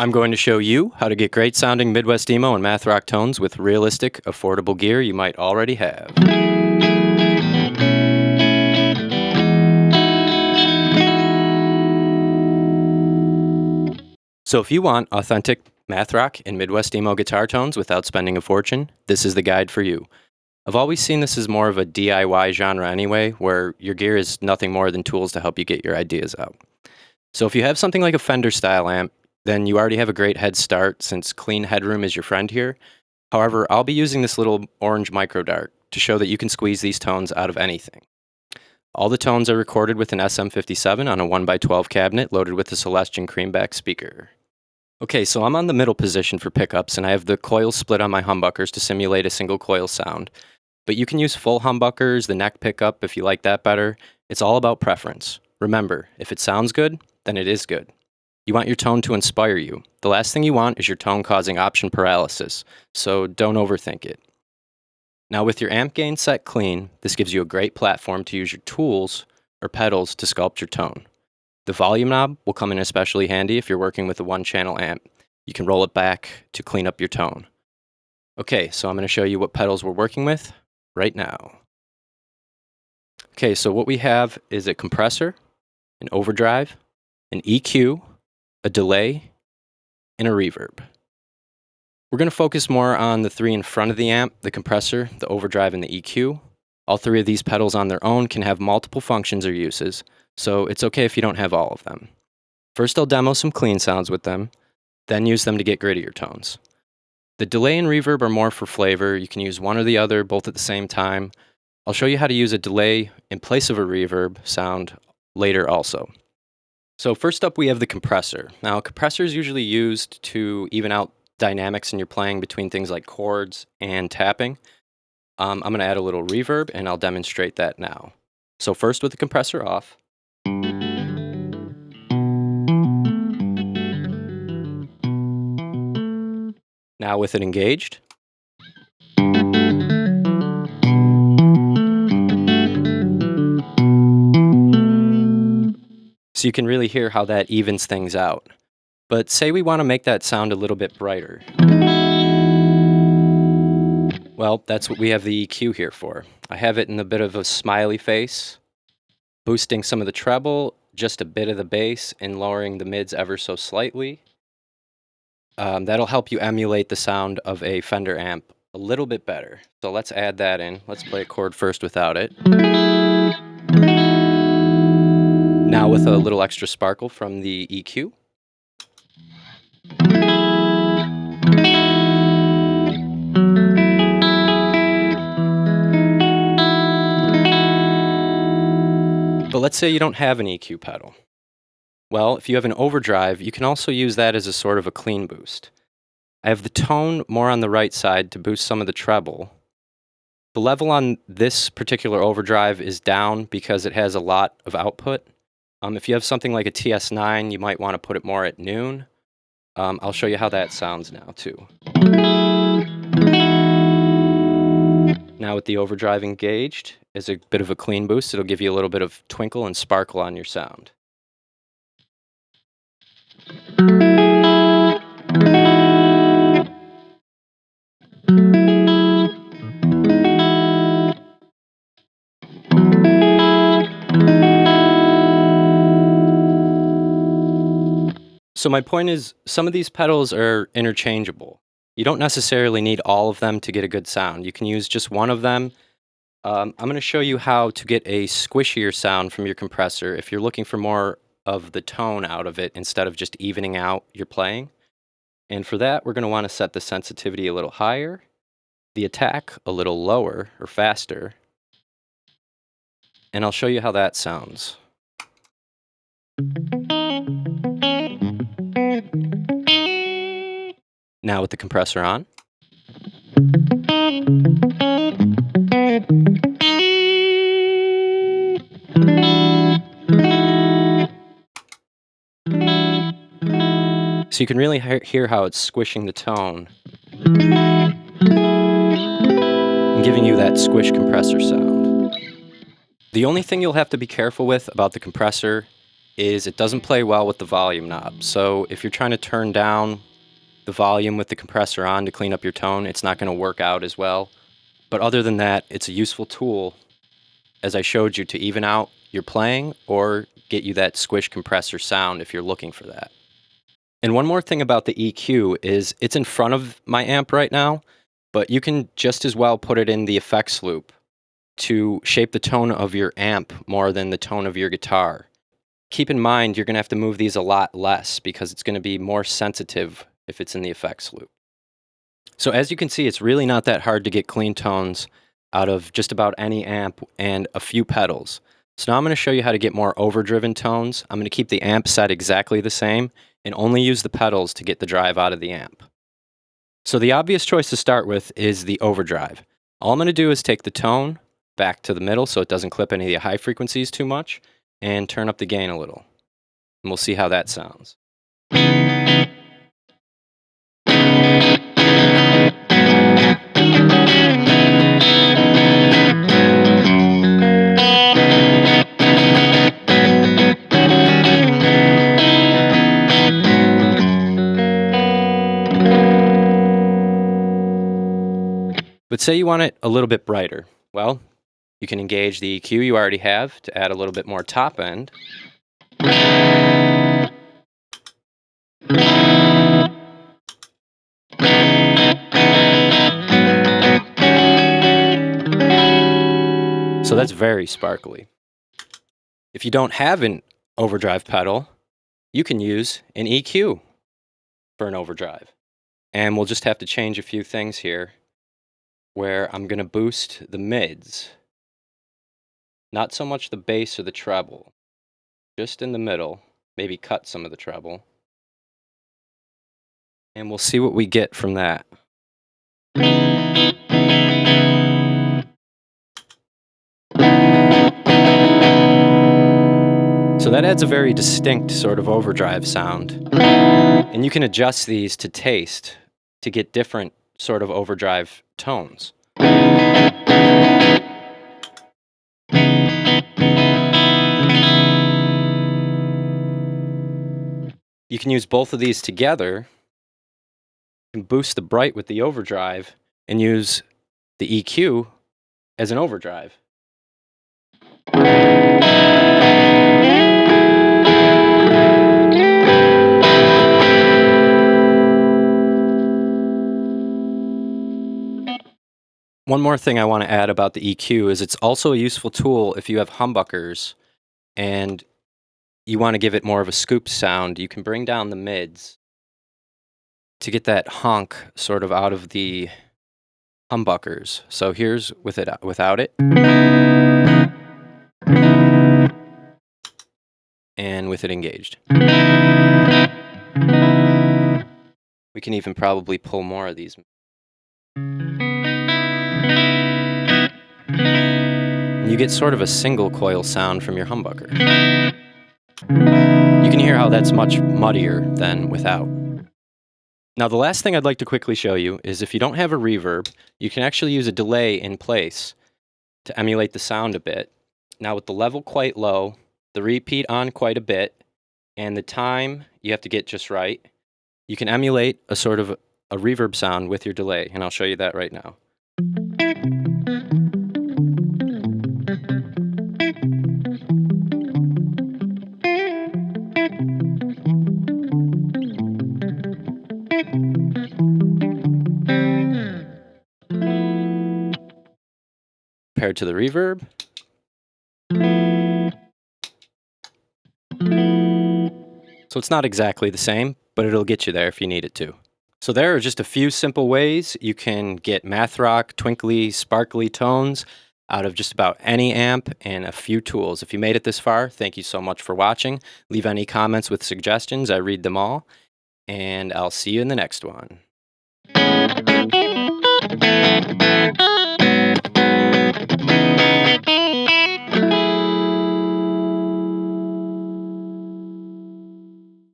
I'm going to show you how to get great sounding Midwest emo and math rock tones with realistic, affordable gear you might already have. So if you want authentic math rock and Midwest emo guitar tones without spending a fortune, this is the guide for you. I've always seen this as more of a DIY genre anyway, where your gear is nothing more than tools to help you get your ideas out. So if you have something like a Fender style amp, then you already have a great head start since clean headroom is your friend here. However, I'll be using this little orange micro dart to show that you can squeeze these tones out of anything. All the tones are recorded with an SM57 on a 1x12 cabinet loaded with a Celestion Creamback speaker. Okay, so I'm on the middle position for pickups and I have the coils split on my humbuckers to simulate a single coil sound. But you can use full humbuckers, the neck pickup if you like that better. It's all about preference. Remember, if it sounds good, then it is good. You want your tone to inspire you. The last thing you want is your tone causing option paralysis, so don't overthink it. Now with your amp gain set clean, this gives you a great platform to use your tools or pedals to sculpt your tone. The volume knob will come in especially handy if you're working with a one-channel amp. You can roll it back to clean up your tone. Okay, so I'm going to show you what pedals we're working with right now. Okay, so what we have is a compressor, an overdrive, an EQ, a delay, and a reverb. We're going to focus more on the three in front of the amp, the compressor, the overdrive, and the EQ. All three of these pedals on their own can have multiple functions or uses, so it's okay if you don't have all of them. First, I'll demo some clean sounds with them, then use them to get grittier tones. The delay and reverb are more for flavor. You can use one or the other, both at the same time. I'll show you how to use a delay in place of a reverb sound later also. So first up, we have the compressor. Now, a compressor is usually used to even out dynamics in your playing between things like chords and tapping. I'm going to add a little reverb, and I'll demonstrate that now. So first, with the compressor off. Now with it engaged. So you can really hear how that evens things out. But say we want to make that sound a little bit brighter. Well, that's what we have the EQ here for. I have it in a bit of a smiley face, boosting some of the treble, just a bit of the bass, and lowering the mids ever so slightly. That'll help you emulate the sound of a Fender amp a little bit better. So let's add that in. Let's play a chord first without it. Now with a little extra sparkle from the EQ. But let's say you don't have an EQ pedal. Well, if you have an overdrive, you can also use that as a sort of a clean boost. I have the tone more on the right side to boost some of the treble. The level on this particular overdrive is down because it has a lot of output. If you have something like a TS9, you might want to put it more at noon. I'll show you how that sounds now too. Now with the overdrive engaged, as a bit of a clean boost, it'll give you a little bit of twinkle and sparkle on your sound. So my point is, some of these pedals are interchangeable. You don't necessarily need all of them to get a good sound. You can use just one of them. I'm going to show you how to get a squishier sound from your compressor if you're looking for more of the tone out of it instead of just evening out your playing. And for that, we're going to want to set the sensitivity a little higher, the attack a little lower or faster, and I'll show you how that sounds. Now with the compressor on. So you can really hear how it's squishing the tone and giving you that squish compressor sound. The only thing you'll have to be careful with about the compressor is it doesn't play well with the volume knob. So if you're trying to turn down the volume with the compressor on to clean up your tone, it's not going to work out as well. But other than that, it's a useful tool, as I showed you, to even out your playing or get you that squish compressor sound if you're looking for that. And one more thing about the EQ is it's in front of my amp right now, but you can just as well put it in the effects loop to shape the tone of your amp more than the tone of your guitar. Keep in mind, you're going to have to move these a lot less because it's going to be more sensitive if it's in the effects loop. So as you can see, it's really not that hard to get clean tones out of just about any amp and a few pedals. So now I'm going to show you how to get more overdriven tones. I'm going to keep the amp set exactly the same and only use the pedals to get the drive out of the amp. So the obvious choice to start with is the overdrive. All I'm going to do is take the tone back to the middle so it doesn't clip any of the high frequencies too much, and turn up the gain a little. And we'll see how that sounds. But say you want it a little bit brighter. Well, you can engage the EQ you already have to add a little bit more top end. So that's very sparkly. If you don't have an overdrive pedal, you can use an EQ for an overdrive. And we'll just have to change a few things here, where I'm going to boost the mids. Not so much the bass or the treble, just in the middle, maybe cut some of the treble. And we'll see what we get from that. So that adds a very distinct sort of overdrive sound. And you can adjust these to taste to get different sort of overdrive tones. You can use both of these together and boost the bright with the overdrive and use the EQ as an overdrive. One more thing I want to add about the EQ is it's also a useful tool if you have humbuckers and you want to give it more of a scoop sound. You can bring down the mids to get that honk sort of out of the humbuckers. So here's without it. And with it engaged. We can even probably pull more of these. You get sort of a single coil sound from your humbucker. You can hear how that's much muddier than without. Now the last thing I'd like to quickly show you is if you don't have a reverb, you can actually use a delay in place to emulate the sound a bit. Now with the level quite low, the repeat on quite a bit, and the time you have to get just right, you can emulate a sort of a reverb sound with your delay, and I'll show you that right now. Compared to the reverb. So it's not exactly the same, but it'll get you there if you need it to. So there are just a few simple ways you can get math rock, twinkly, sparkly tones out of just about any amp and a few tools. If you made it this far, thank you so much for watching. Leave any comments with suggestions. I read them all. And I'll see you in the next one.